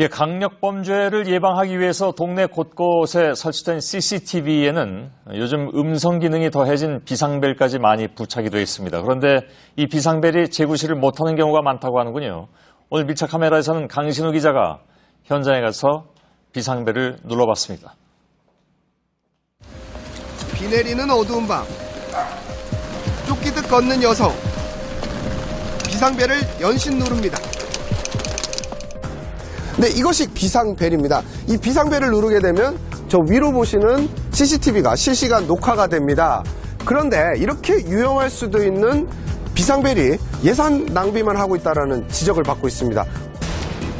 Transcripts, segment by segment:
강력범죄를 예방하기 위해서 동네 곳곳에 설치된 CCTV에는 요즘 음성 기능이 더해진 비상벨까지 많이 부착이 되어 있습니다. 그런데 이 비상벨이 재구시를 못하는 경우가 많다고 하는군요. 오늘 밀착 카메라에서는 강신우 기자가 현장에 가서 비상벨을 눌러봤습니다. 비 내리는 어두운 밤, 쫓기듯 걷는 여성, 비상벨을 연신 누릅니다. 네, 이것이 비상벨입니다. 이 비상벨을 누르게 되면 저 위로 보시는 CCTV가 실시간 녹화가 됩니다. 그런데 이렇게 유용할 수도 있는 비상벨이 예산 낭비만 하고 있다는 지적을 받고 있습니다.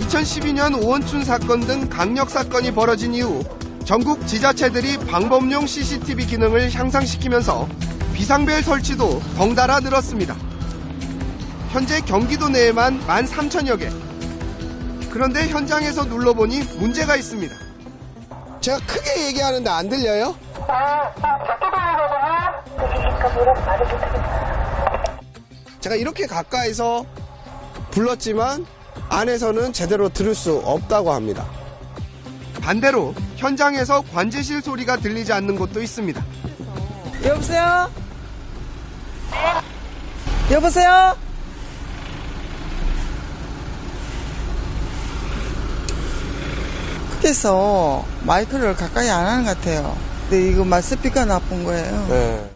2012년 오원춘 사건 등 강력 사건이 벌어진 이후 전국 지자체들이 방범용 CCTV 기능을 향상시키면서 비상벨 설치도 덩달아 늘었습니다. 현재 경기도 내에만 13,000여 개. 그런데 현장에서 눌러보니 문제가 있습니다. 제가 크게 얘기하는데 안 들려요? 제가 이렇게 가까이서 불렀지만 안에서는 제대로 들을 수 없다고 합니다. 반대로 현장에서 관제실 소리가 들리지 않는 곳도 있습니다. 여보세요? 여보세요? 밖에서 마이크를 가까이 안 하는 것 같아요. 근데 이거 스피커 나쁜 거예요. 네.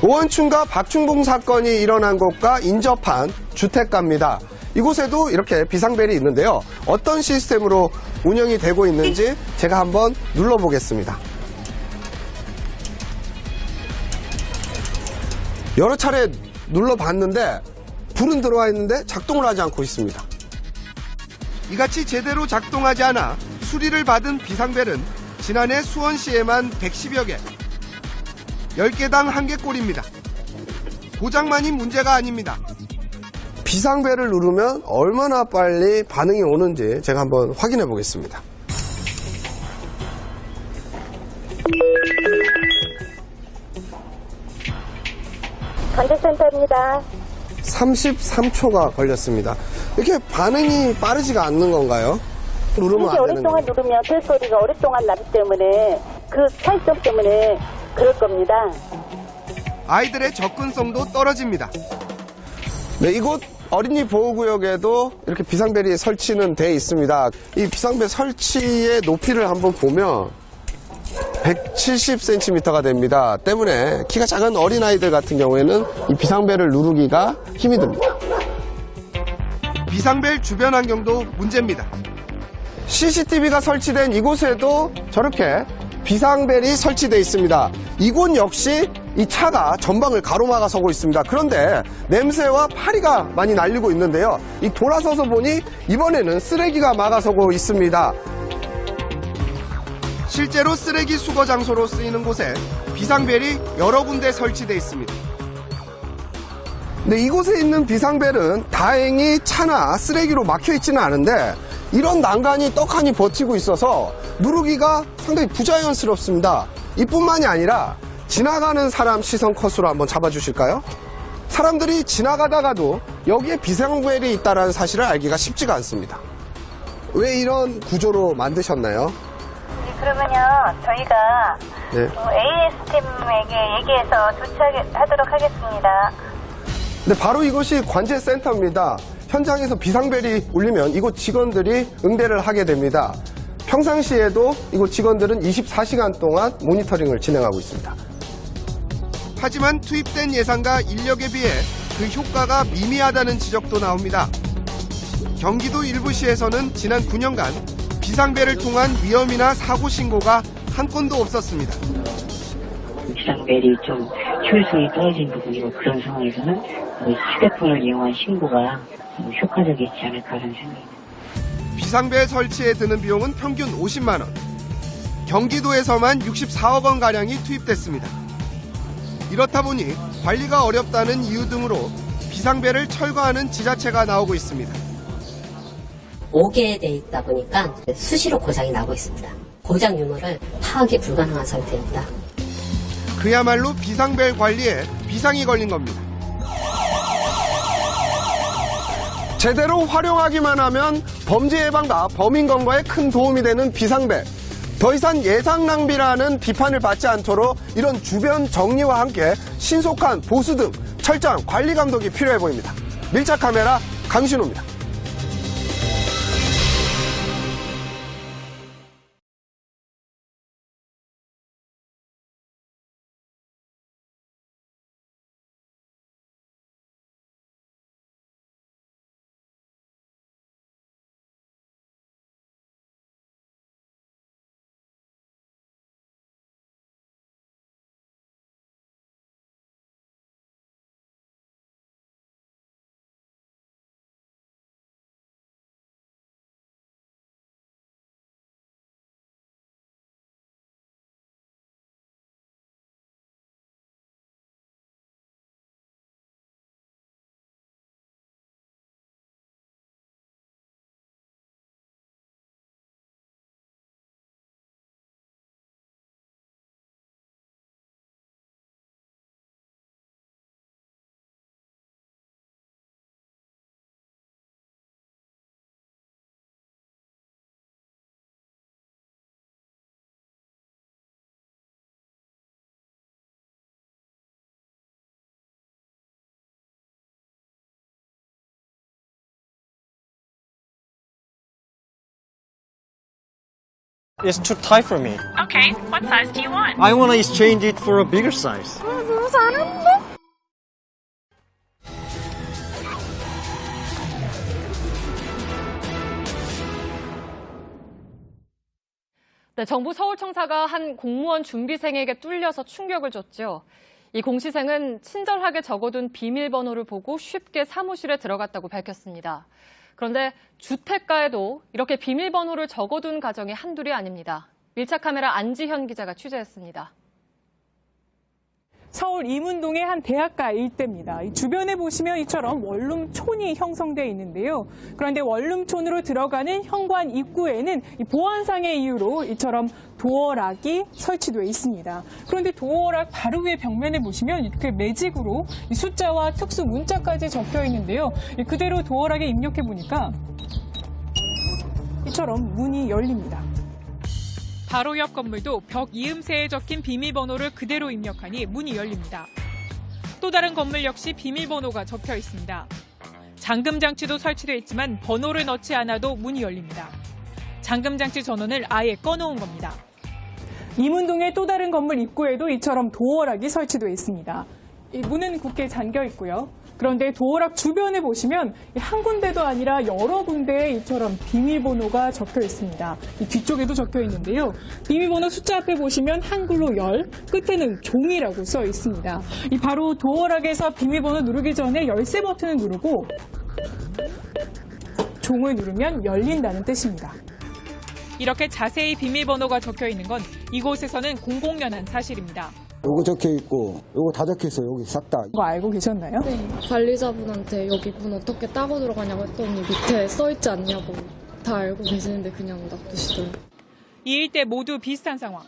오원춘과 박충봉 사건이 일어난 곳과 인접한 주택가입니다. 이곳에도 이렇게 비상벨이 있는데요. 어떤 시스템으로 운영이 되고 있는지 제가 한번 눌러보겠습니다. 여러 차례 눌러봤는데 불은 들어와 있는데 작동을 하지 않고 있습니다. 이같이 제대로 작동하지 않아 수리를 받은 비상벨은 지난해 수원시에만 110여 개, 10개당 1개꼴입니다. 고장만이 문제가 아닙니다. 비상벨을 누르면 얼마나 빨리 반응이 오는지 제가 한번 확인해 보겠습니다. 관제센터입니다. 33초가 걸렸습니다. 이렇게 반응이 빠르지가 않는 건가요? 누르면 안 되는 오랫동안 누르면 벨 소리가 오랫동안 나기 때문에 그 차이점 때문에 그럴 겁니다. 아이들의 접근성도 떨어집니다. 네, 이곳 어린이 보호구역에도 이렇게 비상벨이 설치는 돼 있습니다. 이 비상벨 설치의 높이를 한번 보면 170cm가 됩니다. 때문에 키가 작은 어린아이들 같은 경우에는 이 비상벨을 누르기가 힘이 듭니다. 비상벨 주변 환경도 문제입니다. CCTV가 설치된 이곳에도 저렇게 비상벨이 설치되어 있습니다. 이곳 역시 이 차가 전방을 가로막아서고 있습니다. 그런데 냄새와 파리가 많이 날리고 있는데요. 이 돌아서서 보니 이번에는 쓰레기가 막아서고 있습니다. 실제로 쓰레기 수거 장소로 쓰이는 곳에 비상벨이 여러 군데 설치되어 있습니다. 근데 이곳에 있는 비상벨은 다행히 차나 쓰레기로 막혀 있지는 않은데 이런 난간이 떡하니 버티고 있어서 누르기가 상당히 부자연스럽습니다. 이뿐만이 아니라 지나가는 사람 시선 컷으로 한번 잡아주실까요? 사람들이 지나가다가도 여기에 비상벨이 있다는 사실을 알기가 쉽지가 않습니다. 왜 이런 구조로 만드셨나요? 네, 그러면요 저희가 AS팀에게 얘기해서 조치하도록 하겠습니다. 네, 바로 이곳이 관제센터입니다. 현장에서 비상벨이 울리면 이곳 직원들이 응대를 하게 됩니다. 평상시에도 이곳 직원들은 24시간 동안 모니터링을 진행하고 있습니다. 하지만 투입된 예산과 인력에 비해 그 효과가 미미하다는 지적도 나옵니다. 경기도 일부 시에서는 지난 9년간 비상벨을 통한 위험이나 사고 신고가 한 건도 없었습니다. 비상벨이 좀 효율성이 떨어진 부분이고 그런 상황에서는 휴대폰을 이용한 신고가 효과적이지 않을까 하는 생각입니다. 비상벨 설치에 드는 비용은 평균 50만 원. 경기도에서만 64억 원가량이 투입됐습니다. 이렇다 보니 관리가 어렵다는 이유 등으로 비상벨을 철거하는 지자체가 나오고 있습니다. 5개에 돼 있다 보니까 수시로 고장이 나고 있습니다. 고장 유무를 파악이 불가능한 상태입니다. 그야말로 비상벨 관리에 비상이 걸린 겁니다. 제대로 활용하기만 하면 범죄 예방과 범인 검거에 큰 도움이 되는 비상벨. 더 이상 예상 낭비라는 비판을 받지 않도록 이런 주변 정리와 함께 신속한 보수 등 철저한 관리 감독이 필요해 보입니다. 밀착 카메라 강신호입니다. It's too tight for me. Okay, what size do you want? I want to exchange it for a bigger size. 네, 정부 서울청사가 한 공무원 준비생에게 뚫려서 충격을 줬죠. 이 공시생은 친절하게 적어둔 비밀번호를 보고 쉽게 사무실에 들어갔다고 밝혔습니다. 그런데 주택가에도 이렇게 비밀번호를 적어둔 가정이 한둘이 아닙니다. 밀착카메라 안지현 기자가 취재했습니다. 서울 이문동의 한 대학가 일대입니다. 이 주변에 보시면 이처럼 원룸촌이 형성되어 있는데요. 그런데 원룸촌으로 들어가는 현관 입구에는 이 보안상의 이유로 이처럼 도어락이 설치되어 있습니다. 그런데 도어락 바로 위에 벽면에 보시면 이렇게 매직으로 이 숫자와 특수 문자까지 적혀 있는데요. 그대로 도어락에 입력해 보니까 이처럼 문이 열립니다. 바로 옆 건물도 벽 이음새에 적힌 비밀번호를 그대로 입력하니 문이 열립니다. 또 다른 건물 역시 비밀번호가 적혀 있습니다. 잠금장치도 설치되어 있지만 번호를 넣지 않아도 문이 열립니다. 잠금장치 전원을 아예 꺼놓은 겁니다. 이문동의 또 다른 건물 입구에도 이처럼 도어락이 설치되어 있습니다. 이 문은 굳게 잠겨 있고요. 그런데 도어락 주변에 보시면 한 군데도 아니라 여러 군데에 이처럼 비밀번호가 적혀 있습니다. 이 뒤쪽에도 적혀 있는데요. 비밀번호 숫자 앞에 보시면 한글로 열, 끝에는 종이라고 써 있습니다. 이 바로 도어락에서 비밀번호 누르기 전에 열쇠 버튼을 누르고 종을 누르면 열린다는 뜻입니다. 이렇게 자세히 비밀번호가 적혀 있는 건 이곳에서는 공공연한 사실입니다. 요거 적혀 있고 요거 다 적혀 있어요. 여기 싹 다. 이거 알고 계셨나요? 네. 관리자분한테 여기 문 어떻게 따고 들어가냐고 했더니 밑에 써있지 않냐고 다 알고 계시는데 그냥 놔두시더라고요. 이 일대 모두 비슷한 상황.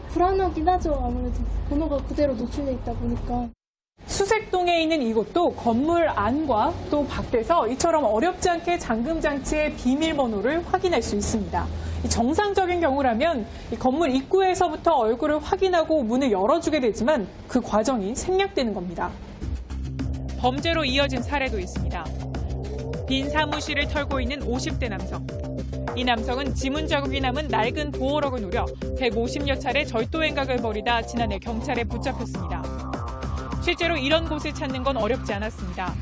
불안하긴 하죠. 아무래도 번호가 그대로 노출돼 있다 보니까. 수색동에 있는 이곳도 건물 안과 또 밖에서 이처럼 어렵지 않게 잠금장치의 비밀번호를 확인할 수 있습니다. 정상적인 경우라면 이 건물 입구에서부터 얼굴을 확인하고 문을 열어주게 되지만 그 과정이 생략되는 겁니다. 범죄로 이어진 사례도 있습니다. 빈 사무실을 털고 있는 50대 남성. 이 남성은 지문 자국이 남은 낡은 도어락을 노려 150여 차례 절도 행각을 벌이다 지난해 경찰에 붙잡혔습니다. 실제로 이런 곳을 찾는 건 어렵지 않았습니다.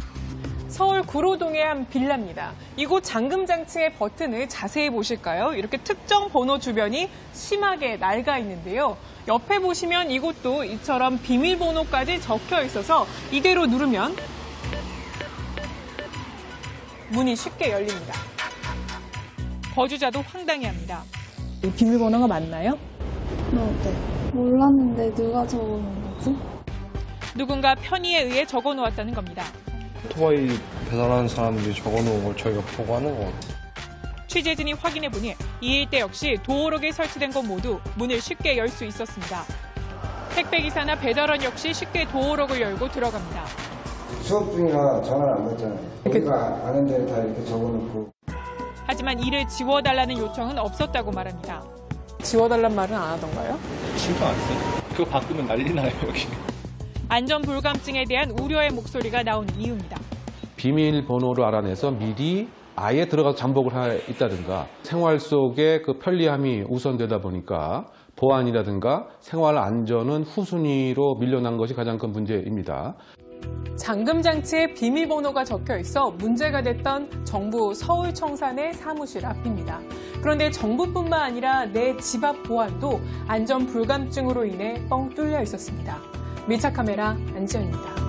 서울 구로동의 한 빌라입니다. 이곳 잠금장치의 버튼을 자세히 보실까요? 이렇게 특정 번호 주변이 심하게 낡아 있는데요. 옆에 보시면 이곳도 이처럼 비밀번호까지 적혀 있어서 이대로 누르면 문이 쉽게 열립니다. 거주자도 황당해합니다. 이 비밀번호가 맞나요? 네. 몰랐는데 누가 적어놓은 거지? 누군가 편의에 의해 적어놓았다는 겁니다. 오토바이 배달하는 사람들이 적어놓은 걸 저희가 보고 하는 것 같아요. 취재진이 확인해보니 이 일대 역시 도어락에 설치된 건 모두 문을 쉽게 열 수 있었습니다. 택배기사나 배달원 역시 쉽게 도어락을 열고 들어갑니다. 수업 중이라 전화를 안 받잖아요. 우리가 아는 데를 다 이렇게 적어놓고. 하지만 이를 지워달라는 요청은 없었다고 말합니다. 지워달란 말은 안 하던가요? 신경 안 써요. 그거 바꾸면 난리 나요, 여기. 안전 불감증에 대한 우려의 목소리가 나온 이유입니다. 비밀번호를 알아내서 미리 아예 들어가서 잠복을 있다든가 생활 속에 그 편리함이 우선되다 보니까 보안이라든가 생활 안전은 후순위로 밀려난 것이 가장 큰 문제입니다. 잠금 장치에 비밀번호가 적혀 있어 문제가 됐던 정부 서울청산의 사무실 앞입니다. 그런데 정부뿐만 아니라 내 집 앞 보안도 안전 불감증으로 인해 뻥 뚫려 있었습니다. 밀착 카메라 안지연입니다.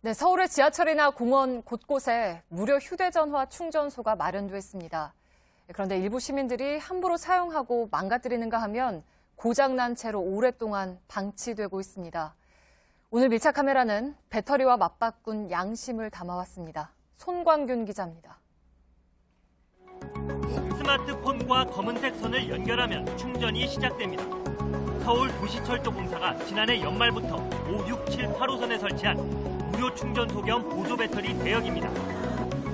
네, 서울의 지하철이나 공원 곳곳에 무료 휴대전화 충전소가 마련돼 있습니다. 그런데 일부 시민들이 함부로 사용하고 망가뜨리는가 하면 고장난 채로 오랫동안 방치되고 있습니다. 오늘 밀착 카메라는 배터리와 맞바꾼 양심을 담아왔습니다. 손광균 기자입니다. 스마트폰과 검은색 선을 연결하면 충전이 시작됩니다. 서울 도시철도공사가 지난해 연말부터 5, 6, 7, 8호선에 설치한 무료 충전소 겸 보조 배터리 대역입니다.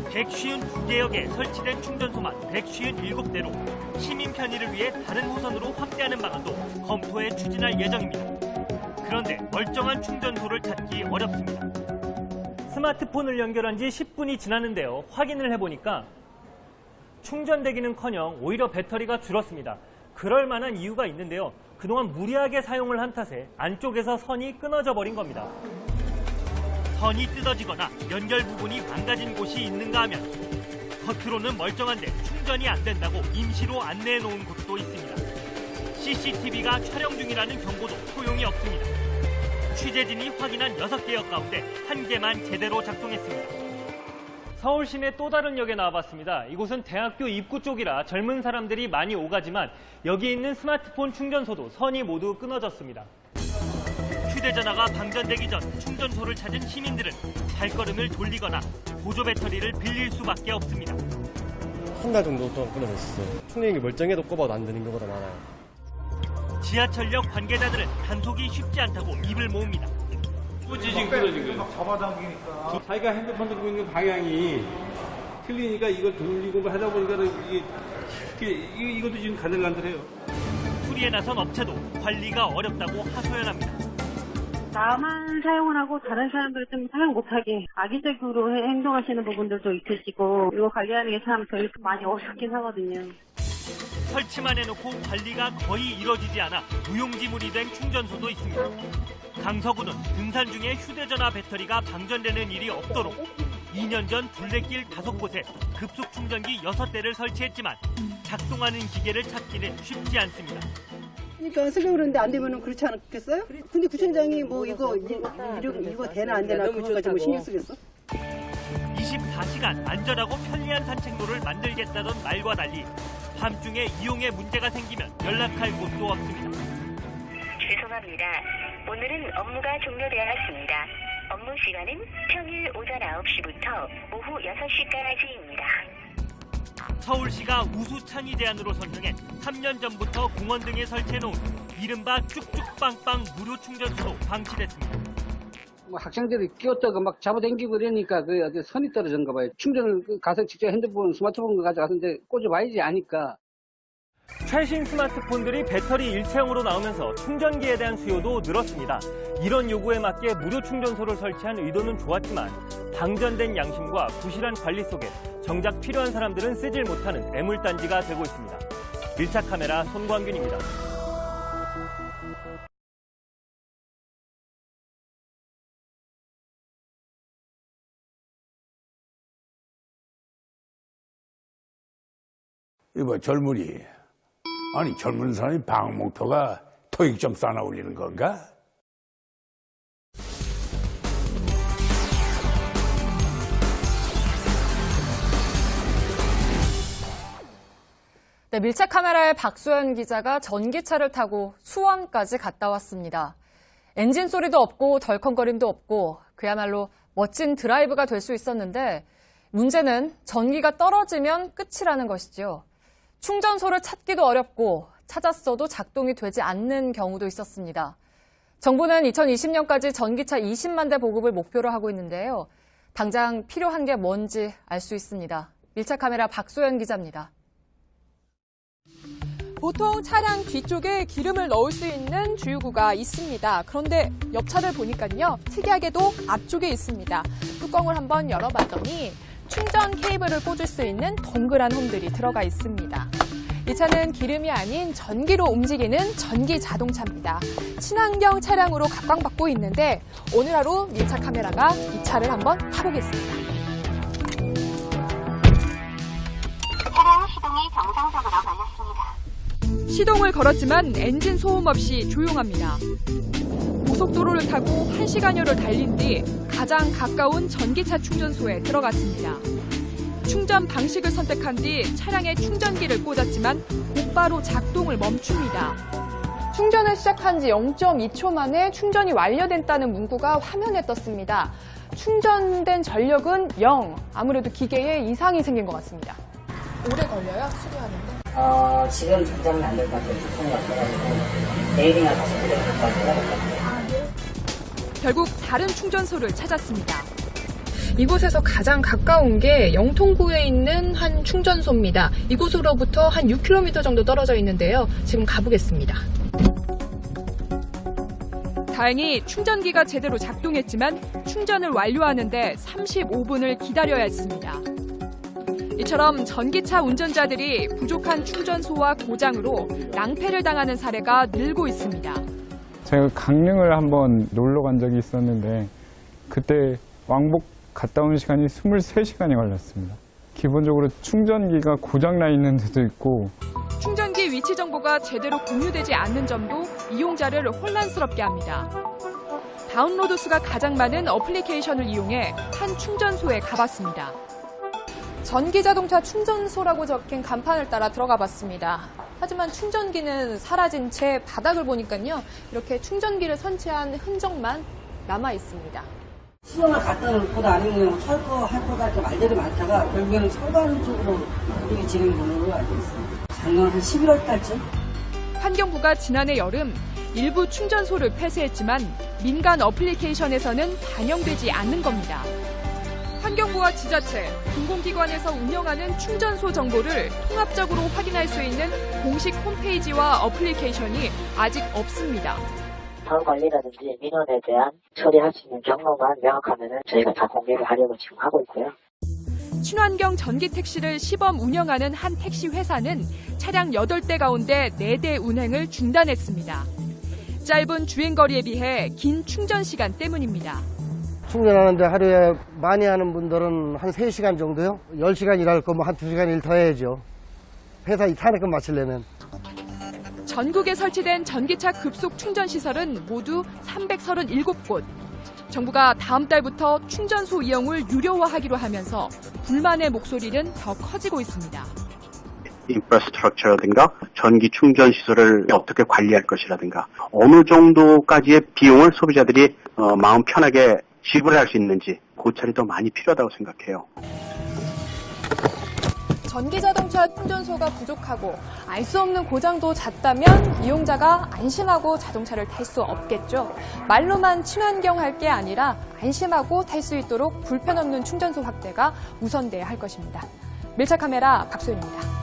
152개역에 설치된 충전소만 157대로 시민 편의를 위해 다른 호선으로 확대하는 방안도 검토해 추진할 예정입니다. 그런데 멀쩡한 충전소를 찾기 어렵습니다. 스마트폰을 연결한 지 10분이 지났는데요. 확인을 해보니까 충전되기는커녕 오히려 배터리가 줄었습니다. 그럴 만한 이유가 있는데요. 그동안 무리하게 사용을 한 탓에 안쪽에서 선이 끊어져 버린 겁니다. 선이 뜯어지거나 연결 부분이 망가진 곳이 있는가 하면 겉으로는 멀쩡한데 충전이 안 된다고 임시로 안내해 놓은 곳도 있습니다. CCTV가 촬영 중이라는 경고도 소용이 없습니다. 취재진이 확인한 6개역 가운데 1개만 제대로 작동했습니다. 서울 시내 또 다른 역에 나와봤습니다. 이곳은 대학교 입구 쪽이라 젊은 사람들이 많이 오가지만 여기 있는 스마트폰 충전소도 선이 모두 끊어졌습니다. 휴대전화가 방전되기 전 충전소를 찾은 시민들은 발걸음을 돌리거나 보조 배터리를 빌릴 수밖에 없습니다. 한 달 정도 동안 끊어졌어요. 충전기 멀쩡해도 꼽아도 안 되는 경우가 많아요. 지하철역 관계자들은 단속이 쉽지 않다고 입을 모읍니다. 지금 끊어진 거예요. 잡아당기니까. 자기가 핸드폰 들고 있는 방향이 틀리니까 이걸 돌리고 하다 보니까 이것도 지금 간들간들해요. 수리에 나선 업체도 관리가 어렵다고 하소연합니다. 나만 사용을 하고 다른 사람들 좀 사용 못하게 악의적으로 행동하시는 부분들도 있으시고 이거 관리하는 게 참 저희 많이 어렵긴 하거든요. 설치만 해놓고 관리가 거의 이뤄지지 않아 무용지물이 된 충전소도 있습니다. 강서구는 등산 중에 휴대전화 배터리가 방전되는 일이 없도록 2년 전 둘레길 5곳에 급속 충전기 6대를 설치했지만 작동하는 기계를 찾기는 쉽지 않습니다. 그러니까 쓰려고 그러는데 안 되면 그렇지 않겠어요? 근데 구청장이 뭐 이거 되나 안 되나 그거까지 뭐 신경 쓰겠어? 24시간 안전하고 편리한 산책로를 만들겠다던 말과 달리 밤중에 이용에 문제가 생기면 연락할 곳도 없습니다. 죄송합니다. 오늘은 업무가 종료되었습니다. 업무 시간은 평일 오전 9시부터 오후 6시까지입니다. 서울시가 우수 창의 제안으로 선정해 3년 전부터 공원 등에 설치해놓은 이른바 쭉쭉빵빵 무료 충전소도 방치됐습니다. 뭐 학생들이 끼웠다가 막 잡아당기고 이러니까 그 어디 선이 떨어졌는가 봐요. 충전을 가서 직접 핸드폰, 스마트폰 가져가서는데 꽂아봐야지 아니까. 최신 스마트폰들이 배터리 일체형으로 나오면서 충전기에 대한 수요도 늘었습니다. 이런 요구에 맞게 무료 충전소를 설치한 의도는 좋았지만 방전된 양심과 부실한 관리 속에 정작 필요한 사람들은 쓰질 못하는 애물단지가 되고 있습니다. 밀착 카메라 손광균입니다. 이거 젊은이. 아니 젊은 사람이 방학 목표가 토익 점수 하나 올리는 건가? 네, 밀착 카메라의 박소연 기자가 전기차를 타고 수원까지 갔다 왔습니다. 엔진 소리도 없고 덜컹거림도 없고 그야말로 멋진 드라이브가 될 수 있었는데 문제는 전기가 떨어지면 끝이라는 것이죠. 충전소를 찾기도 어렵고 찾았어도 작동이 되지 않는 경우도 있었습니다. 정부는 2020년까지 전기차 20만 대 보급을 목표로 하고 있는데요. 당장 필요한 게 뭔지 알 수 있습니다. 밀착 카메라 박소연 기자입니다. 보통 차량 뒤쪽에 기름을 넣을 수 있는 주유구가 있습니다. 그런데 옆차를 보니까요, 특이하게도 앞쪽에 있습니다. 뚜껑을 한번 열어봤더니 충전 케이블을 꽂을 수 있는 동그란 홈들이 들어가 있습니다. 이 차는 기름이 아닌 전기로 움직이는 전기 자동차입니다. 친환경 차량으로 각광받고 있는데 오늘 하루 밀착 카메라가 이 차를 한번 타보겠습니다. 차량 시동이 정상적으로 걸렸습니다. 시동을 걸었지만 엔진 소음 없이 조용합니다. 고속도로를 타고 1시간여를 달린 뒤 가장 가까운 전기차 충전소에 들어갔습니다. 충전 방식을 선택한 뒤 차량에 충전기를 꽂았지만 곧바로 작동을 멈춥니다. 충전을 시작한 지 0.2초 만에 충전이 완료됐다는 문구가 화면에 떴습니다. 충전된 전력은 0. 아무래도 기계에 이상이 생긴 것 같습니다. 오래 걸려요? 수리하는데? 지금 당장은 안 될 것 같아요. 부품이 없어가지고 내일이나 다시 될 것 같아요. 결국 다른 충전소를 찾았습니다. 이곳에서 가장 가까운 게 영통구에 있는 한 충전소입니다. 이곳으로부터 한 6km 정도 떨어져 있는데요. 지금 가보겠습니다. 다행히 충전기가 제대로 작동했지만 충전을 완료하는데 35분을 기다려야 했습니다. 이처럼 전기차 운전자들이 부족한 충전소와 고장으로 낭패를 당하는 사례가 늘고 있습니다. 제가 강릉을 한번 놀러 간 적이 있었는데 그때 왕복 갔다 온 시간이 23시간이 걸렸습니다. 기본적으로 충전기가 고장나 있는 데도 있고 충전기 위치 정보가 제대로 공유되지 않는 점도 이용자를 혼란스럽게 합니다. 다운로드 수가 가장 많은 어플리케이션을 이용해 한 충전소에 가봤습니다. 전기자동차 충전소라고 적힌 간판을 따라 들어가 봤습니다. 하지만 충전기는 사라진 채 바닥을 보니까요. 이렇게 충전기를 설치한 흔적만 남아 있습니다. 시험을 갖다 놓고 아니면 철거할 거다 이렇게 말들이 많다가 결국에는 철거하는 쪽으로 이게 진행되는 걸로 알고 있습니다. 작년 한 11월 달쯤. 환경부가 지난해 여름 일부 충전소를 폐쇄했지만 민간 어플리케이션에서는 반영되지 않는 겁니다. 환경부와 지자체, 공공기관에서 운영하는 충전소 정보를 통합적으로 확인할 수 있는 공식 홈페이지와 어플리케이션이 아직 없습니다. 사후 관리라든지 민원에 대한 처리할 수 있는 경로만 명확하면은 저희가 다 공개를 하려고 지금 하고 있고요. 친환경 전기 택시를 시범 운영하는 한 택시 회사는 차량 8대 가운데 4대 운행을 중단했습니다. 짧은 주행거리에 비해 긴 충전 시간 때문입니다. 충전하는데 하루에 많이 하는 분들은 한 3시간 정도요? 10시간 일할 거면 한 2시간 일 더 해야죠. 회사 탄핵금 마치려면. 전국에 설치된 전기차 급속 충전 시설은 모두 337곳. 정부가 다음 달부터 충전소 이용을 유료화하기로 하면서 불만의 목소리는 더 커지고 있습니다. 인프라스트럭처라든가 전기 충전 시설을 어떻게 관리할 것이라든가 어느 정도까지의 비용을 소비자들이 마음 편하게 지불할 수 있는지 고찰이 더 많이 필요하다고 생각해요. 전기자동차 충전소가 부족하고 알 수 없는 고장도 잦다면 이용자가 안심하고 자동차를 탈 수 없겠죠. 말로만 친환경 할 게 아니라 안심하고 탈 수 있도록 불편 없는 충전소 확대가 우선돼야 할 것입니다. 밀착카메라 박소연입니다.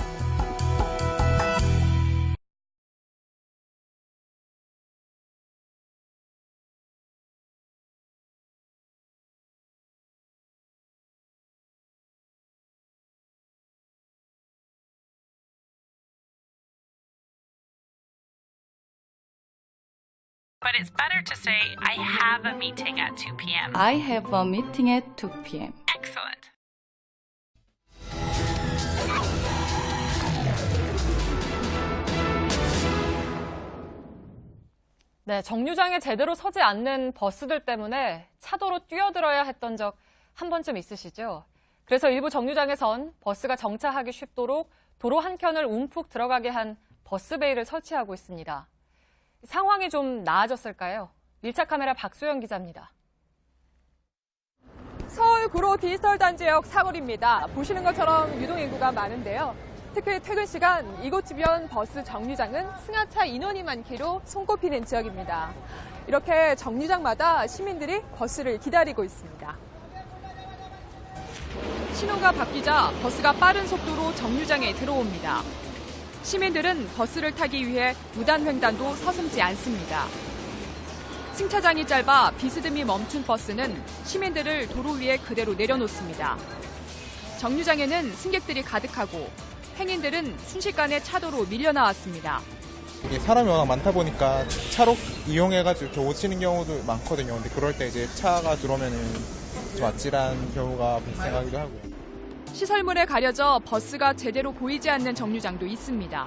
But it's better to say, I have a meeting at 2 p.m. I have a meeting at 2 p.m. Excellent. 네, 정류장에 제대로 서지 않는 버스들 때문에 차도로 뛰어들어야 했던 적 한 번쯤 있으시죠? 그래서 일부 정류장에선 버스가 정차하기 쉽도록 도로 한 켠을 움푹 들어가게 한 버스베이를 설치하고 있습니다. 상황이 좀 나아졌을까요? 밀착카메라 박소영 기자입니다. 서울 구로 디지털 단지역 사거리입니다. 보시는 것처럼 유동인구가 많은데요. 특히 퇴근 시간 이곳 주변 버스 정류장은 승하차 인원이 많기로 손꼽히는 지역입니다. 이렇게 정류장마다 시민들이 버스를 기다리고 있습니다. 신호가 바뀌자 버스가 빠른 속도로 정류장에 들어옵니다. 시민들은 버스를 타기 위해 무단횡단도 서슴지 않습니다. 승차장이 짧아 비스듬히 멈춘 버스는 시민들을 도로 위에 그대로 내려놓습니다. 정류장에는 승객들이 가득하고 행인들은 순식간에 차도로 밀려나왔습니다. 이게 사람이 워낙 많다 보니까 차로 이용해가지고 이렇게 오시는 경우도 많거든요. 근데 그럴 때 이제 차가 들어오면은 좀 아찔한 경우가 발생하기도 하고요. 시설물에 가려져 버스가 제대로 보이지 않는 정류장도 있습니다.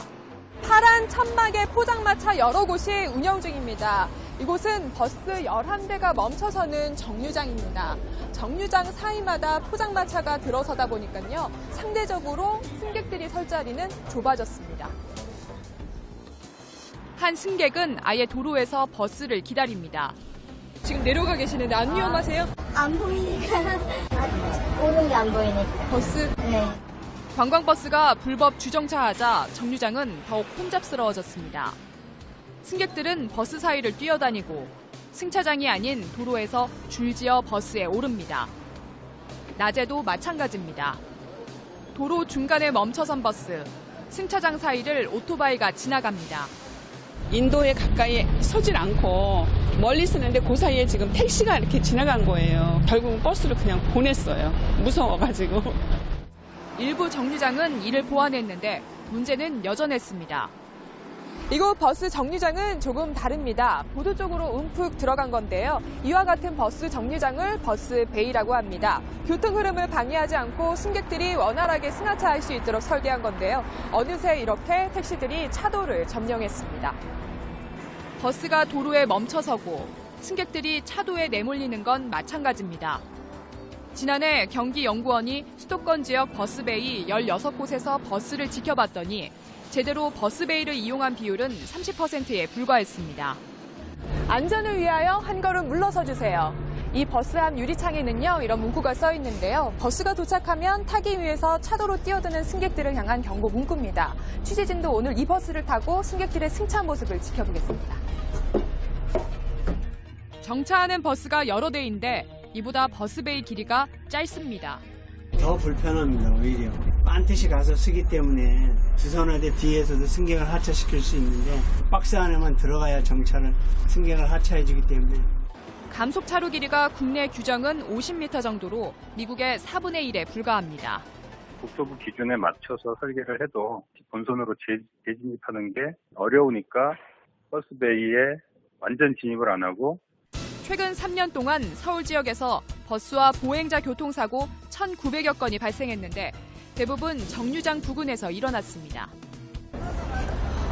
파란 천막의 포장마차 여러 곳이 운영 중입니다. 이곳은 버스 11대가 멈춰서는 정류장입니다. 정류장 사이마다 포장마차가 들어서다 보니까요. 상대적으로 승객들이 설 자리는 좁아졌습니다. 한 승객은 아예 도로에서 버스를 기다립니다. 지금 내려가 계시는데 안 위험하세요? 안 보이니까. 오는 게 안 보이니까. 버스? 네. 관광버스가 불법 주정차하자 정류장은 더욱 혼잡스러워졌습니다. 승객들은 버스 사이를 뛰어다니고 승차장이 아닌 도로에서 줄지어 버스에 오릅니다. 낮에도 마찬가지입니다. 도로 중간에 멈춰선 버스, 승차장 사이를 오토바이가 지나갑니다. 인도에 가까이 서질 않고 멀리 서는데 그 사이에 지금 택시가 이렇게 지나간 거예요. 결국은 버스를 그냥 보냈어요. 무서워가지고. 일부 정류장은 이를 보완했는데 문제는 여전했습니다. 이곳 버스 정류장은 조금 다릅니다. 보도 쪽으로 움푹 들어간 건데요. 이와 같은 버스 정류장을 버스 베이라고 합니다. 교통 흐름을 방해하지 않고 승객들이 원활하게 승하차할 수 있도록 설계한 건데요. 어느새 이렇게 택시들이 차도를 점령했습니다. 버스가 도로에 멈춰서고 승객들이 차도에 내몰리는 건 마찬가지입니다. 지난해 경기연구원이 수도권 지역 버스베이 16곳에서 버스를 지켜봤더니 제대로 버스베이를 이용한 비율은 30%에 불과했습니다. 안전을 위하여 한 걸음 물러서 주세요. 이 버스 앞 유리창에는요, 이런 문구가 써 있는데요. 버스가 도착하면 타기 위해서 차도로 뛰어드는 승객들을 향한 경고 문구입니다. 취재진도 오늘 이 버스를 타고 승객들의 승차 모습을 지켜보겠습니다. 정차하는 버스가 여러 대인데 이보다 버스베이 길이가 짧습니다. 더 불편합니다, 오히려. 반드시 가서 쓰기 때문에 주선화대 뒤에서도 승객을 하차시킬 수 있는데 박스 안에만 들어가야 정차를 승객을 하차해주기 때문에 감속 차로 길이가 국내 규정은 50m 정도로 미국의 4분의 1에 불과합니다. 국토부 기준에 맞춰서 설계를 해도 본선으로 재진입하는 게 어려우니까 버스베이에 완전 진입을 안 하고 최근 3년 동안 서울 지역에서 버스와 보행자 교통사고 1,900여 건이 발생했는데 대부분 정류장 부근에서 일어났습니다.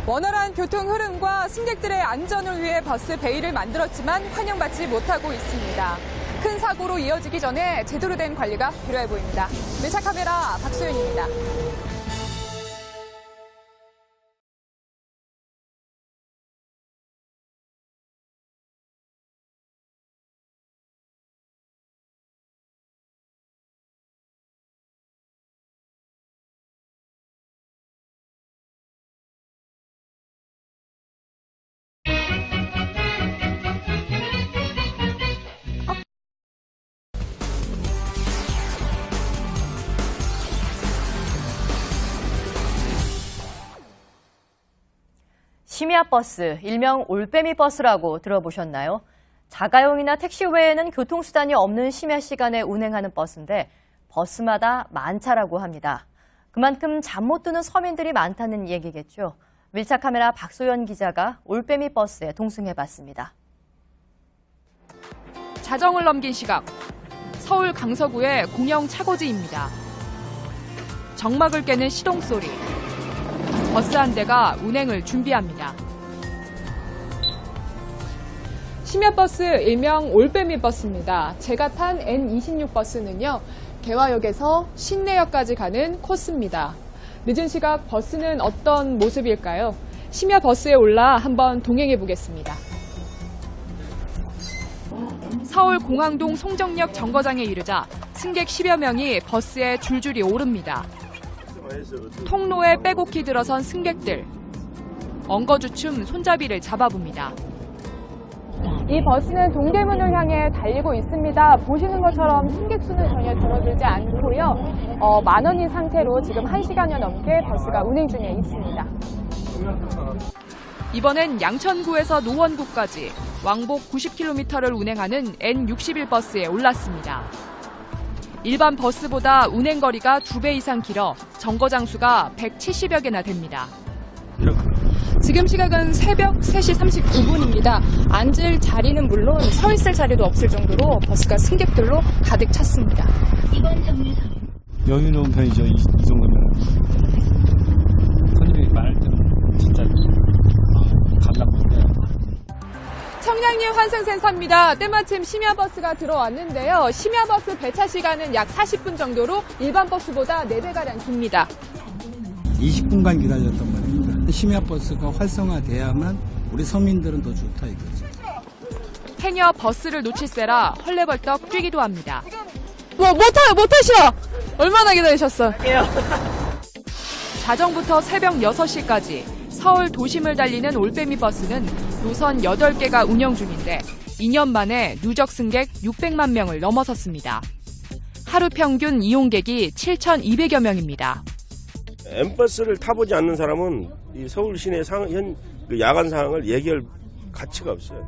원활한 교통 흐름과 승객들의 안전을 위해 버스 베이를 만들었지만 환영받지 못하고 있습니다. 큰 사고로 이어지기 전에 제대로 된 관리가 필요해 보입니다. 밀착 카메라 박소연입니다. 심야버스, 일명 올빼미 버스라고 들어보셨나요? 자가용이나 택시 외에는 교통수단이 없는 심야 시간에 운행하는 버스인데 버스마다 만차라고 합니다. 그만큼 잠 못 드는 서민들이 많다는 얘기겠죠. 밀착카메라 박소연 기자가 올빼미 버스에 동승해봤습니다. 자정을 넘긴 시각, 서울 강서구의 공영 차고지입니다. 정막을 깨는 시동 소리. 버스 한 대가 운행을 준비합니다. 심야버스 일명 올빼미 버스입니다. 제가 탄 N26 버스는요, 개화역에서 신내역까지 가는 코스입니다. 늦은 시각 버스는 어떤 모습일까요? 심야버스에 올라 한번 동행해 보겠습니다. 서울 공항동 송정역 정거장에 이르자 승객 10여 명이 버스에 줄줄이 오릅니다. 통로에 빼곡히 들어선 승객들. 엉거주춤 손잡이를 잡아봅니다. 이 버스는 동대문을 향해 달리고 있습니다. 보시는 것처럼 승객 수는 전혀 줄어들지 않고요. 만원인 상태로 지금 1시간여 넘게 버스가 운행 중에 있습니다. 이번엔 양천구에서 노원구까지 왕복 90km를 운행하는 N61 버스에 올랐습니다. 일반 버스보다 운행거리가 2배 이상 길어 정거장 수가 170여 개나 됩니다. 지금 시각은 새벽 3시 39분입니다. 앉을 자리는 물론 서 있을 자리도 없을 정도로 버스가 승객들로 가득 찼습니다. 여유로운 편이죠. 이 정도면. 손님이 많을 때는 진짜 갈라보는데. 청량리 환승센터입니다. 때마침 심야버스가 들어왔는데요. 심야버스 배차 시간은 약 40분 정도로 일반 버스보다 4배가량 깁니다. 20분간 기다렸단 말입니다. 심야버스가 활성화돼야만 우리 서민들은 더 좋다 이거죠. 행여 버스를 놓칠세라 헐레벌떡 뛰기도 합니다. 못 타셔! 얼마나 기다리셨어? 자정부터 새벽 6시까지 서울 도심을 달리는 올빼미 버스는 노선 8개가 운영 중인데 2년 만에 누적 승객 600만 명을 넘어섰습니다. 하루 평균 이용객이 7,200여 명입니다. M버스를 타보지 않는 사람은 이 서울 시내 야간 상황을 얘기할 가치가 없어요.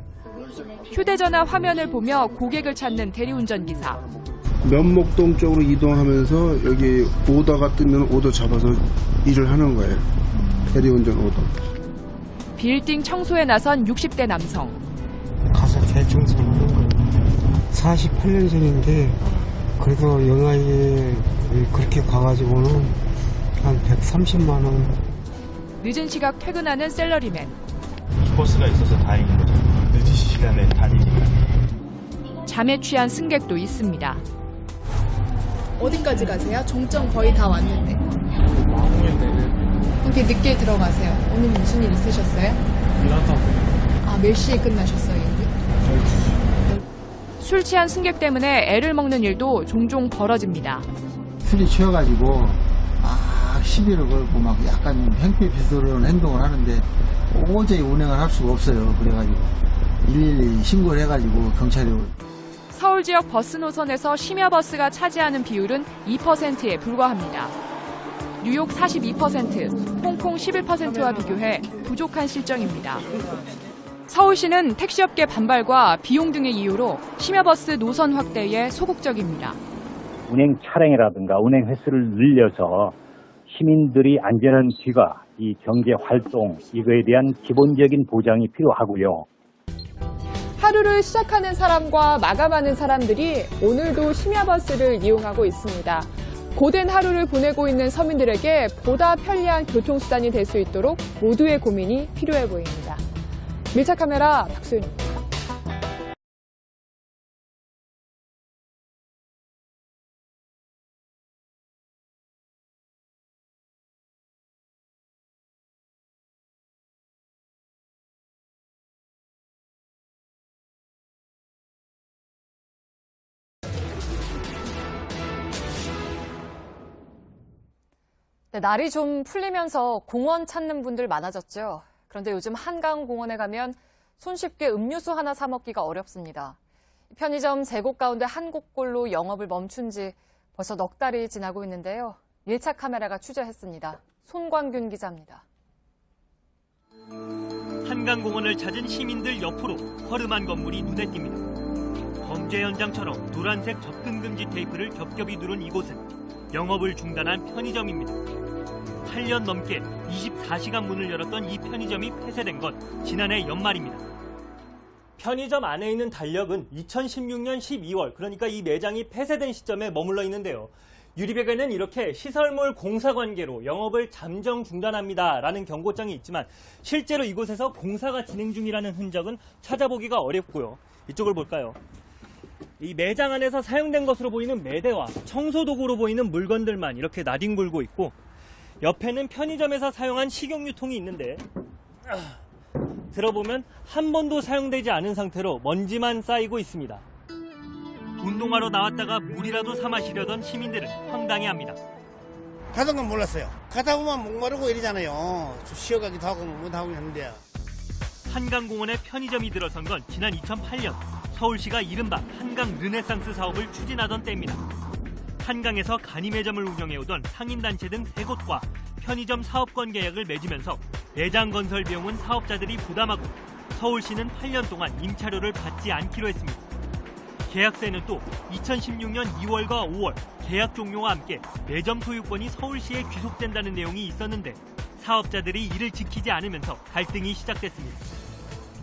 휴대전화 화면을 보며 고객을 찾는 대리운전기사. 면목동 쪽으로 이동하면서 여기 오더가 뜨면 오더 잡아서 일을 하는 거예요. 대리운전 오더. 빌딩 청소에 나선 60대 남성. 가서 대청소는 48년생인데 그래도 영화에 그렇게 가가지고는 한 130만 원. 늦은 시각 퇴근하는 셀러리맨. 이 버스가 있어서 다행인 거죠. 늦은 시간에 다니니까. 잠에 취한 승객도 있습니다. 어디까지 가세요? 종점 거의 다 왔는데. 이렇게 늦게 들어가세요. 오늘 무슨 일 있으셨어요? 몇 시에 끝나셨어요? 술 취한 승객 때문에 애를 먹는 일도 종종 벌어집니다. 술이 취해가지고 시비를 걸고 막 약간 행패비스러운 행동을 하는데 도저히 운행을 할 수가 없어요. 그래가지고 112 신고를 해가지고 경찰이. 서울 지역 버스 노선에서 심야버스가 차지하는 비율은 2%에 불과합니다. 뉴욕 42%, 홍콩 11%와 비교해 부족한 실정입니다. 서울시는 택시업계 반발과 비용 등의 이유로 심야버스 노선 확대에 소극적입니다. 운행 차량이라든가 운행 횟수를 늘려서 시민들이 안전한 귀가 이 경제 활동 이거에 대한 기본적인 보장이 필요하고요. 하루를 시작하는 사람과 마감하는 사람들이 오늘도 심야버스를 이용하고 있습니다. 고된 하루를 보내고 있는 서민들에게 보다 편리한 교통수단이 될 수 있도록 모두의 고민이 필요해 보입니다. 밀착카메라 박소연입니다. 네, 날이 좀 풀리면서 공원 찾는 분들 많아졌죠. 그런데 요즘 한강공원에 가면 손쉽게 음료수 하나 사 먹기가 어렵습니다. 편의점 3곳 가운데 한 곳꼴로 영업을 멈춘 지 벌써 넉 달이 지나고 있는데요. 밀착 카메라가 취재했습니다. 손광균 기자입니다. 한강공원을 찾은 시민들 옆으로 허름한 건물이 눈에 띕니다. 범죄 현장처럼 노란색 접근 금지 테이프를 겹겹이 두른 이곳은 영업을 중단한 편의점입니다. 8년 넘게 24시간 문을 열었던 이 편의점이 폐쇄된 건 지난해 연말입니다. 편의점 안에 있는 달력은 2016년 12월, 그러니까 이 매장이 폐쇄된 시점에 머물러 있는데요. 유리벽에는 이렇게 시설물 공사 관계로 영업을 잠정 중단합니다라는 경고장이 있지만 실제로 이곳에서 공사가 진행 중이라는 흔적은 찾아보기가 어렵고요. 이쪽을 볼까요? 이 매장 안에서 사용된 것으로 보이는 매대와 청소도구로 보이는 물건들만 이렇게 나뒹굴고 있고 옆에는 편의점에서 사용한 식용유통이 있는데 들어보면 한 번도 사용되지 않은 상태로 먼지만 쌓이고 있습니다. 운동하러 나왔다가 물이라도 사 마시려던 시민들은 황당해합니다. 가던 건 몰랐어요. 가다 보면 목마르고 이러잖아요. 쉬어가기도 하고 못하고 했는데. 한강공원에 편의점이 들어선 건 지난 2008년 서울시가 이른바 한강 르네상스 사업을 추진하던 때입니다. 한강에서 간이매점을 운영해오던 상인단체 등 3곳과 편의점 사업권 계약을 맺으면서 매장 건설 비용은 사업자들이 부담하고 서울시는 8년 동안 임차료를 받지 않기로 했습니다. 계약세는 또 2016년 2월과 5월 계약 종료와 함께 매점 소유권이 서울시에 귀속된다는 내용이 있었는데 사업자들이 이를 지키지 않으면서 갈등이 시작됐습니다.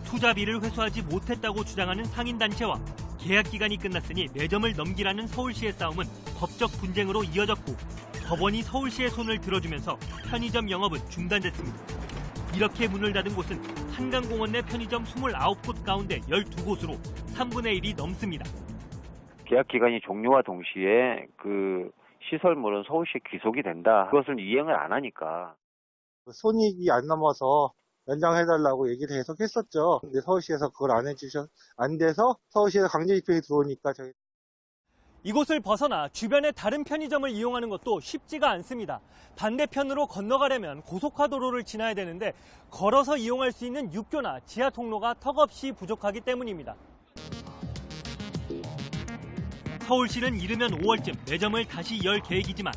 투자비를 회수하지 못했다고 주장하는 상인단체와 계약 기간이 끝났으니 매점을 넘기라는 서울시의 싸움은 법적 분쟁으로 이어졌고 법원이 서울시의 손을 들어주면서 편의점 영업은 중단됐습니다. 이렇게 문을 닫은 곳은 한강공원 내 편의점 29곳 가운데 12곳으로 3분의 1이 넘습니다. 계약 기간이 종료와 동시에 그 시설물은 서울시에 귀속이 된다. 그것을 이행을 안 하니까. 손익이 안 넘어서 연장해달라고 얘기를 계속 했었죠. 근데 서울시에서 그걸 안 돼서 서울시에서 강제 입법이 들어오니까 저희. 이곳을 벗어나 주변의 다른 편의점을 이용하는 것도 쉽지가 않습니다. 반대편으로 건너가려면 고속화도로를 지나야 되는데 걸어서 이용할 수 있는 육교나 지하 통로가 턱없이 부족하기 때문입니다. 서울시는 이르면 5월쯤 매점을 다시 열 계획이지만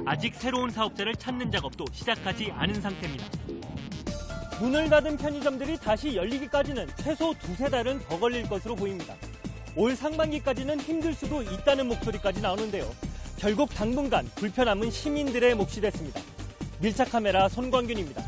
아직 새로운 사업자를 찾는 작업도 시작하지 않은 상태입니다. 문을 닫은 편의점들이 다시 열리기까지는 최소 2-3달은 더 걸릴 것으로 보입니다. 올 상반기까지는 힘들 수도 있다는 목소리까지 나오는데요. 결국 당분간 불편함은 시민들의 몫이 됐습니다. 밀착 카메라 손광균입니다.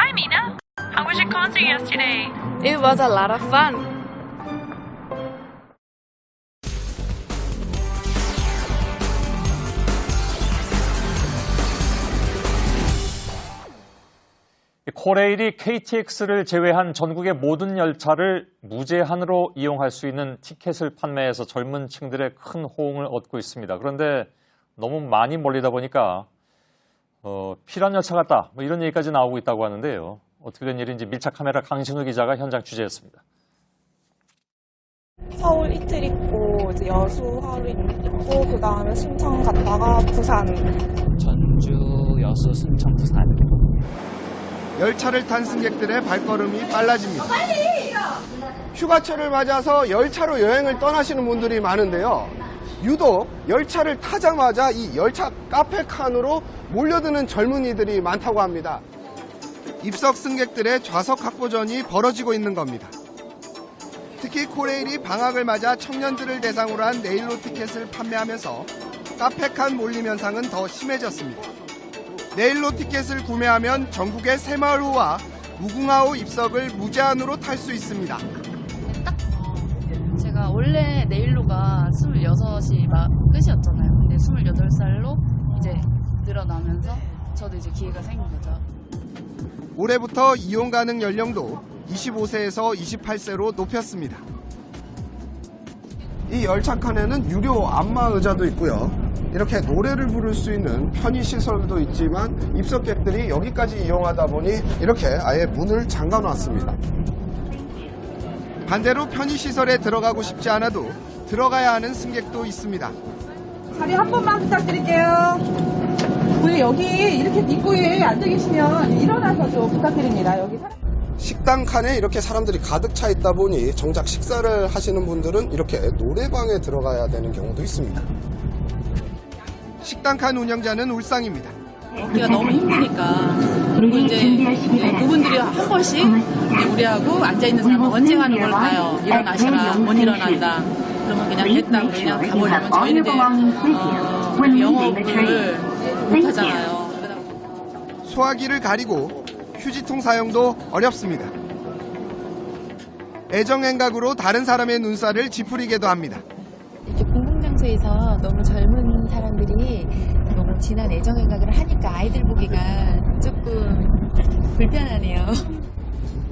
Hi, Mina. How was your concert yesterday? It was a lot of fun. 코레일이 KTX를 제외한 전국의 모든 열차를 무제한으로 이용할 수 있는 티켓을 판매해서 젊은 층들의 큰 호응을 얻고 있습니다. 그런데 너무 많이 몰리다 보니까 필요한 열차 같다, 뭐 이런 얘기까지 나오고 있다고 하는데요. 어떻게 된 일인지 밀착 카메라 강신우 기자가 현장 취재했습니다. 서울 이틀 있고 이제 여수 하루 있고 그 다음에 순천 갔다가 부산. 전주, 여수, 순천, 부산. 열차를 탄 승객들의 발걸음이 빨라집니다. 휴가철을 맞아서 열차로 여행을 떠나시는 분들이 많은데요. 유독 열차를 타자마자 이 열차 카페 칸으로 몰려드는 젊은이들이 많다고 합니다. 입석 승객들의 좌석 확보전이 벌어지고 있는 겁니다. 특히 코레일이 방학을 맞아 청년들을 대상으로 한 네일로 티켓을 판매하면서 카페 칸 몰림 현상은 더 심해졌습니다. 네일로 티켓을 구매하면 전국의 새마을호와 무궁화호 입석을 무제한으로 탈 수 있습니다. 제가 원래 네일로가 26이 끝이었잖아요. 근데 28살로 이제 늘어나면서 저도 이제 기회가 생긴 거죠. 올해부터 이용 가능 연령도 25세에서 28세로 높였습니다. 이 열차 칸에는 유료 안마 의자도 있고요. 이렇게 노래를 부를 수 있는 편의시설도 있지만 입석객들이 여기까지 이용하다 보니 이렇게 아예 문을 잠가 놨습니다. 반대로 편의시설에 들어가고 싶지 않아도 들어가야 하는 승객도 있습니다. 자리 한 번만 부탁드릴게요. 우리 여기 이렇게 입구에 앉아 계시면 일어나서 좀 부탁드립니다. 여기 식당 칸에 이렇게 사람들이 가득 차 있다 보니 정작 식사를 하시는 분들은 이렇게 노래방에 들어가야 되는 경우도 있습니다. 식당 칸 운영자는 울상입니다. 먹기가 너무 힘드니까. 그리고 이제 그분들이 한 번씩 우리하고 앉아있는 사람은 언제 가는 걸 봐요. 일어나시라, 못 일어난다. 그러면 그냥 됐다 그냥 가버리면 저희는 이제 영업을 못하잖아요. 소화기를 가리고 휴지통 사용도 어렵습니다. 애정행각으로 다른 사람의 눈살을 찌푸리게도 합니다. 이렇게 공공장소에서 너무 젊은 사람들이 너무 진한 애정행각을 하니까 아이들 보기가 조금 불편하네요.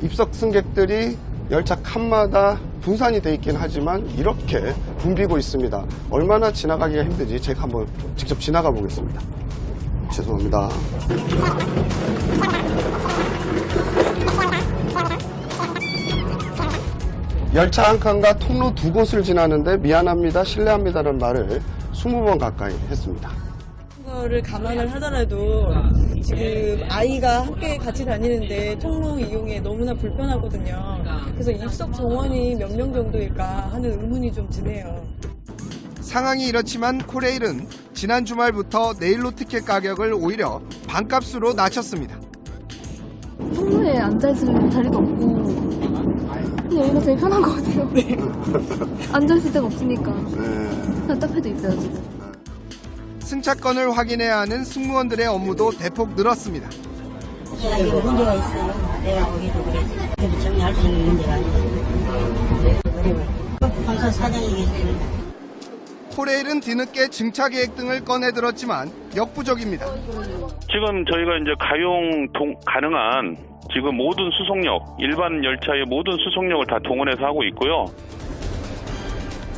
입석 승객들이 열차 칸마다 분산이 돼 있긴 하지만 이렇게 붐비고 있습니다. 얼마나 지나가기가 힘든지 제가 한번 직접 지나가 보겠습니다. 죄송합니다. 열차 한 칸과 통로 두 곳을 지나는데 미안합니다, 실례합니다라는 말을 20번 가까이 했습니다. 거를 감안을 하더라도 지금 아이가 함께 같이 다니는데 통로 이용에 너무나 불편하거든요. 그래서 입석 정원이 몇 명 정도일까 하는 의문이 좀 드네요. 상황이 이렇지만 코레일은 지난 주말부터 네일로 티켓 가격을 오히려 반값으로 낮췄습니다. 통로에 앉아있을 자리도 없고 여기가 제일 편한 것 같아요. 네. 앉아있을 데가 없으니까 답답해도 있어요 지금. 승차권을 확인해야 하는 승무원들의 업무도 대폭 늘었습니다. 제가 이거 문제가 있어요. 내가 거기도 그래. 그래도 정리할 수 있는 문제가 아니에요. 그리고 방송 사장이 계시고. 코레일은 뒤늦게 증차 계획 등을 꺼내들었지만 역부족입니다. 지금 저희가 이제 가능한 지금 모든 수송역, 일반 열차의 모든 수송역을 다 동원해서 하고 있고요.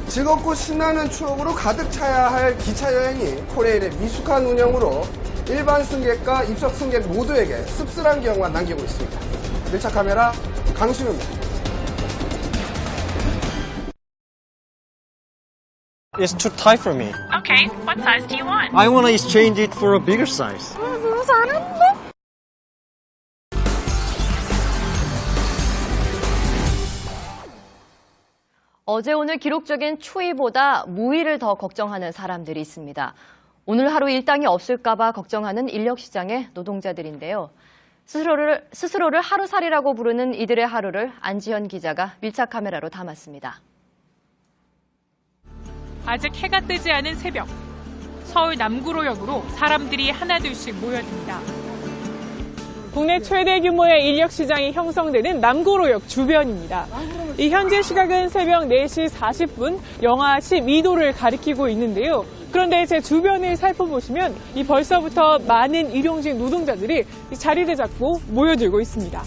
즐겁고 신나는 추억으로 가득 차야 할 기차 여행이 코레일의 미숙한 운영으로 일반 승객과 입석 승객 모두에게 씁쓸한 기억만 남기고 있습니다. 밀착 카메라 강신우입니다. It's too tight for me. Okay, what size do you want? I want to exchange it for a bigger size. 너무 잘했는데? 어제 오늘 기록적인 추위보다 무위를 더 걱정하는 사람들이 있습니다. 오늘 하루 일당이 없을까봐 걱정하는 인력시장의 노동자들인데요. 스스로를 하루살이라고 부르는 이들의 하루를 안지현 기자가 밀착 카메라로 담았습니다. 아직 해가 뜨지 않은 새벽, 서울 남구로역으로 사람들이 하나둘씩 모여듭니다. 국내 최대 규모의 인력시장이 형성되는 남고로역 주변입니다. 이 현재 시각은 새벽 4시 40분, 영하 12도를 가리키고 있는데요. 그런데 제 주변을 살펴보시면 이 벌써부터 많은 일용직 노동자들이 자리를 잡고 모여들고 있습니다.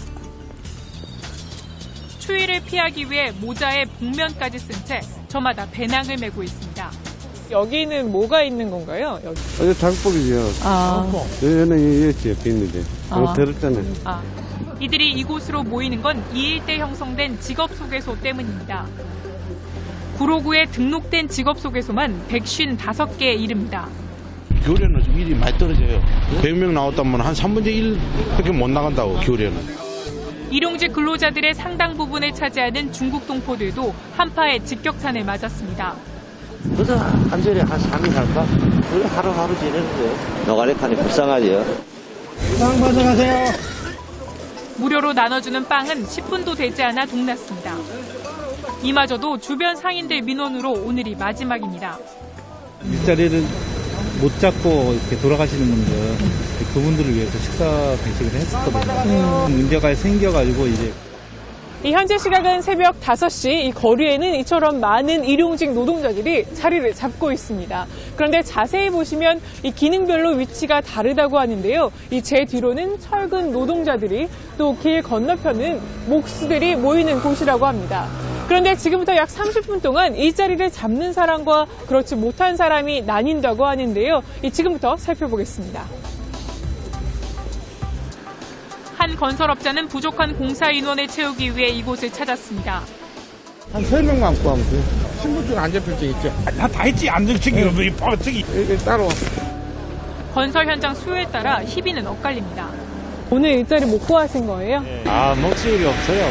추위를 피하기 위해 모자에 복면까지 쓴 채 저마다 배낭을 메고 있습니다. 여기는 뭐가 있는 건가요? 여기. 장법이죠. 얘는 이렇게 옆에 있는데. 더럽잖아요. 이들이 이곳으로 모이는 건 이 일대 형성된 직업소개소 때문입니다. 구로구에 등록된 직업소개소만 155개에 이릅니다. 겨울에는 좀 일이 많이 떨어져요. 100명 나왔다면 한 3분의 1밖에 못 나간다고, 겨울에는. 일용직 근로자들의 상당 부분을 차지하는 중국 동포들도 한파에 직격탄을 맞았습니다. 그래서 한 절에 한 3일 할까? 그래 하루하루 지내는데 노가리칸이 불쌍하죠. 빵 가져가세요. 무료로 나눠주는 빵은 10분도 되지 않아 동났습니다. 이마저도 주변 상인들 민원으로 오늘이 마지막입니다. 일자리를 못 잡고 이렇게 돌아가시는 분들, 그분들을 위해서 식사 배식을 했었거든요. 문제가 생겨가지고 이제. 이 현재 시각은 새벽 5시, 이 거리에는 이처럼 많은 일용직 노동자들이 자리를 잡고 있습니다. 그런데 자세히 보시면 이 기능별로 위치가 다르다고 하는데요. 이 제 뒤로는 철근 노동자들이, 또 길 건너편은 목수들이 모이는 곳이라고 합니다. 그런데 지금부터 약 30분 동안 일자리를 잡는 사람과 그렇지 못한 사람이 나뉜다고 하는데요. 지금부터 살펴보겠습니다. 한 건설업자는 부족한 공사 인원을 채우기 위해 이곳을 찾았습니다. 한 3명만 구하면 돼요. 신분증 안 잡힐 때 있죠. 나 다 했지, 안정적이로. 저기. 따로. 건설 현장 수요에 따라 희비는 엇갈립니다. 오늘 일자리 못 구하신 거예요? 먹지울이 없어요.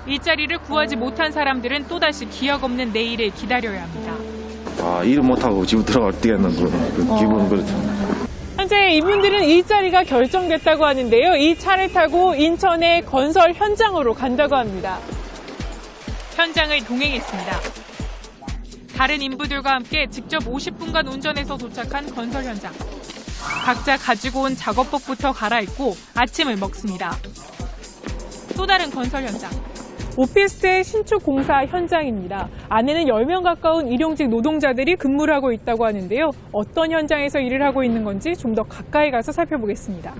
일자리를 구하지 못한 사람들은 또다시 기약 없는 내일을 기다려야 합니다. 일을 못하고 집 들어갈 때는 그 기분은 그렇죠. 현재 이분들은 일자리가 결정됐다고 하는데요. 이 차를 타고 인천의 건설 현장으로 간다고 합니다. 현장을 동행했습니다. 다른 인부들과 함께 직접 50분간 운전해서 도착한 건설 현장. 각자 가지고 온 작업복부터 갈아입고 아침을 먹습니다. 또 다른 건설 현장. 오피스텔 신축 공사 현장입니다. 안에는 10명 가까운 일용직 노동자들이 근무를 하고 있다고 하는데요. 어떤 현장에서 일을 하고 있는 건지 좀 더 가까이 가서 살펴보겠습니다.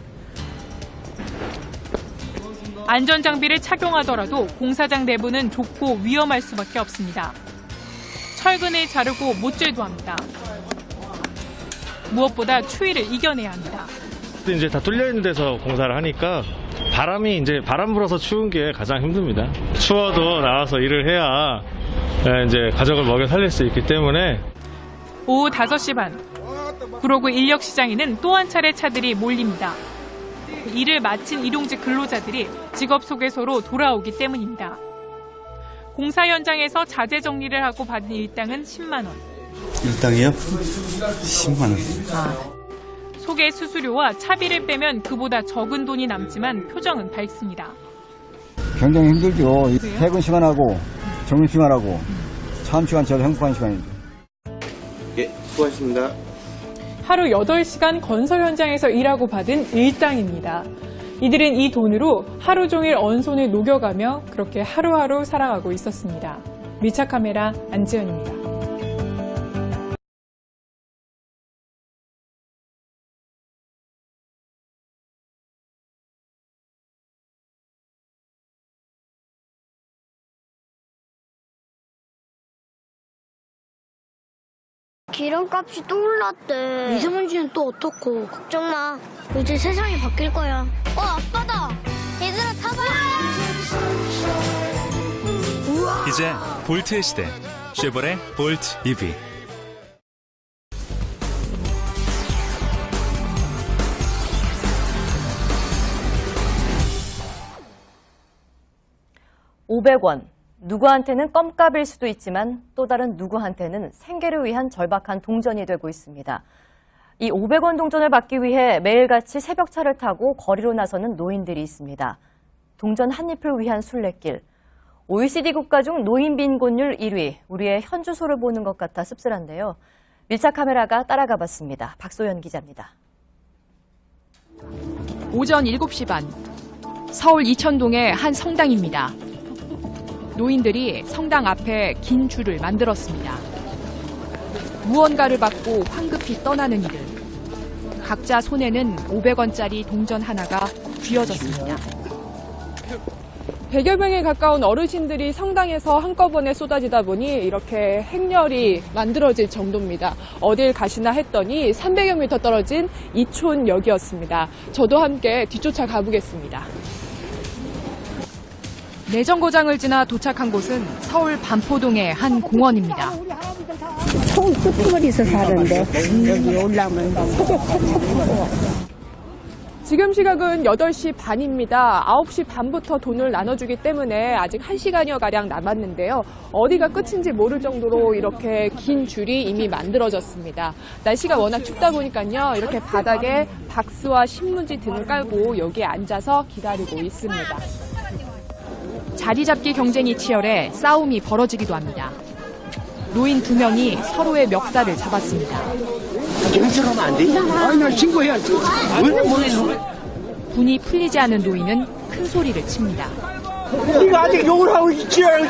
안전장비를 착용하더라도 공사장 내부는 좁고 위험할 수밖에 없습니다. 철근을 자르고 못질도 합니다. 무엇보다 추위를 이겨내야 합니다. 이제 다 뚫려 있는 데서 공사를 하니까 바람 불어서 추운 게 가장 힘듭니다. 추워도 나와서 일을 해야 이제 가족을 먹여 살릴 수 있기 때문에. 오후 5시 반, 구로구 인력시장에는 또 한 차례 차들이 몰립니다. 일을 마친 일용직 근로자들이 직업소개소로 돌아오기 때문입니다. 공사 현장에서 자재 정리를 하고 받은 일당은 10만 원. 일당이요? 10만 원. 소개 수수료와 차비를 빼면 그보다 적은 돈이 남지만 표정은 밝습니다. 굉장히 힘들죠. 퇴근 시간하고 점심시간하고 점심시간 제일 행복한 시간이죠. 예, 수고하셨습니다. 하루 8시간 건설 현장에서 일하고 받은 일당입니다. 이들은 이 돈으로 하루 종일 언손을 녹여가며 그렇게 하루하루 살아가고 있었습니다. 밀착 카메라 안지연입니다. 기름값이 또 올랐대. 미세먼지는 또 어떻고. 걱정 마. 이제 세상이 바뀔 거야. 아빠다. 얘들아 타봐. 이제 볼트의 시대. 쉐보레 볼트 EV. $500. 누구한테는 껌값일 수도 있지만 또 다른 누구한테는 생계를 위한 절박한 동전이 되고 있습니다. 이 500원 동전을 받기 위해 매일같이 새벽차를 타고 거리로 나서는 노인들이 있습니다. 동전 한 잎을 위한 순례길. OECD 국가 중 노인 빈곤율 1위, 우리의 현 주소를 보는 것 같아 씁쓸한데요. 밀착 카메라가 따라가 봤습니다. 박소연 기자입니다. 오전 7시 반, 서울 이천동의 한 성당입니다. 노인들이 성당 앞에 긴 줄을 만들었습니다. 무언가를 받고 황급히 떠나는 이들. 각자 손에는 500원짜리 동전 하나가 쥐어졌습니다. 100여 명에 가까운 어르신들이 성당에서 한꺼번에 쏟아지다 보니 이렇게 행렬이 만들어질 정도입니다. 어딜 가시나 했더니 300여 미터 떨어진 이촌역이었습니다. 저도 함께 뒤쫓아 가보겠습니다. 내정거장을 지나 도착한 곳은 서울 반포동의 한 공원입니다. 총 끄트머리에서 사는데 여기 올라오면 새벽 찾고. 지금 시각은 8시 반입니다. 9시 반부터 돈을 나눠주기 때문에 아직 1시간여가량 남았는데요. 어디가 끝인지 모를 정도로 이렇게 긴 줄이 이미 만들어졌습니다. 날씨가 워낙 춥다 보니까요. 이렇게 바닥에 박스와 신문지 등을 깔고 여기에 앉아서 기다리고 있습니다. 자리 잡기 경쟁이 치열해 싸움이 벌어지기도 합니다. 노인 2명이 서로의 멱살을 잡았습니다. 경찰하면 안 되냐? 아니, 나 신고해야지. 분이 풀리지 않은 노인은 큰 소리를 칩니다. 네가 아직 욕을 하고 있지? 왜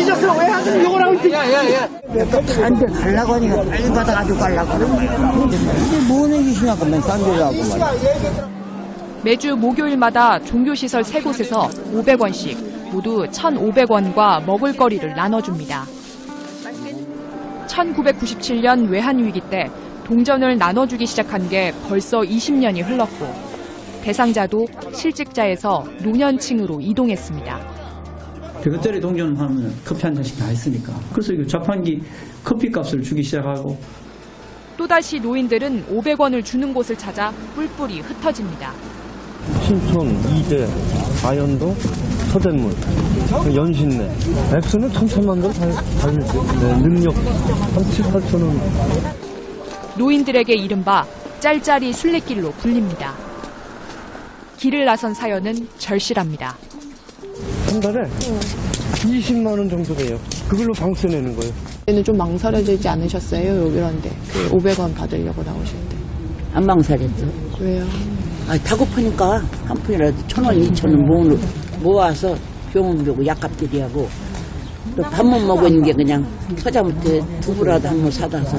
이랬어? 왜 아직 욕을 하고 있지? 딴데 가려고 하니까 빨리 받아가지고 가려고 그러는데. 이게 뭔 얘기시냐고 맨 딴 데로 하고 말이야. 매주 목요일마다 종교시설 3곳에서 500원씩 모두 1,500원과 먹을거리를 나눠줍니다. 1997년 외환위기 때 동전을 나눠주기 시작한 게 벌써 20년이 흘렀고 대상자도 실직자에서 노년층으로 이동했습니다. 100원짜리 동전 하면 커피 한 잔씩 다 했으니까. 그래서 이거 자판기 커피값을 주기 시작하고 또다시 노인들은 500원을 주는 곳을 찾아 뿔뿔이 흩어집니다. 신촌, 이대, 아현동, 서대문, 연신내. 액수는 1,000만 원 달릴지. 능력 3, 8천원. 노인들에게 이른바 짤짤이 순례길로 불립니다. 길을 나선 사연은 절실합니다. 한 달에 20만 원 정도 돼요. 그걸로 방세 내는 거예요. 얘는 좀 망설여지지 않으셨어요? 여기런데 500원 받으려고 나오시는데. 안 망설였죠. 왜요? 아, 다급하니까 한 푼이라도 1,000원, 2,000원 모아서 병원 가고 약값 들이하고 또 밥만 먹은 게 그냥 서자부터 두부라도 한 번 사다 서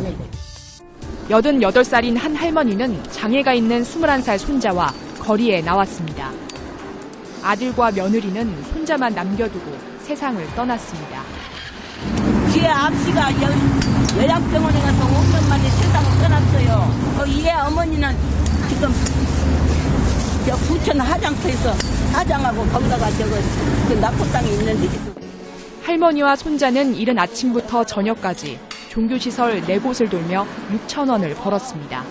88살인 한 할머니는 장애가 있는 21살 손자와 거리에 나왔습니다. 아들과 며느리는 손자만 남겨두고 세상을 떠났습니다. 제 아버지가 요양병원에 가서 5년 만에 세상을 떠났어요. 얘 어머니는 지금 부천 화장터에서 화장하고 거기다가 그 낙포땅에 있는데. 할머니와 손자는 이른 아침부터 저녁까지 종교시설 4곳을 돌며 6,000원을 벌었습니다.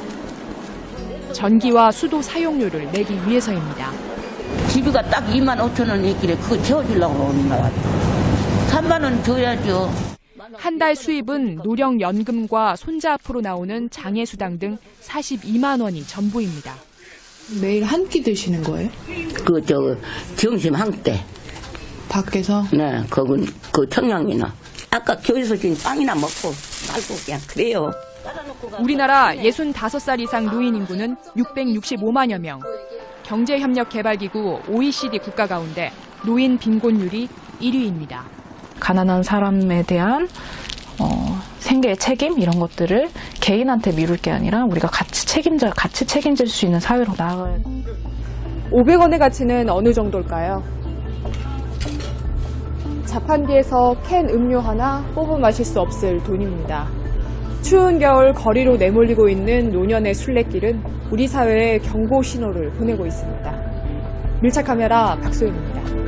전기와 수도 사용료를 내기 위해서입니다. 집이가 딱 25,000원 있길래 그거 채워주려고 오는 거야. 3만 원 줘야죠. 한 달 수입은 노령연금과 손자 앞으로 나오는 장애수당 등 42만 원이 전부입니다. 매일 한 끼 드시는 거예요? 점심 한 때. 밖에서? 네, 그건 청량이나. 아까 교회에서 준 빵이나 먹고 살고 그냥 그래요. 우리나라 65살 이상 노인 인구는 665만여 명. 경제협력개발기구 OECD 국가 가운데 노인 빈곤율이 1위입니다. 가난한 사람에 대한 생계의 책임 이런 것들을 개인한테 미룰 게 아니라 우리가 같이 책임질 수 있는 사회로 나아가야 돼요. 500원의 가치는 어느 정도일까요? 자판기에서 캔 음료 하나 뽑아 마실 수 없을 돈입니다. 추운 겨울 거리로 내몰리고 있는 노년의 순례길은 우리 사회에 경고 신호를 보내고 있습니다. 밀착카메라 박소연입니다.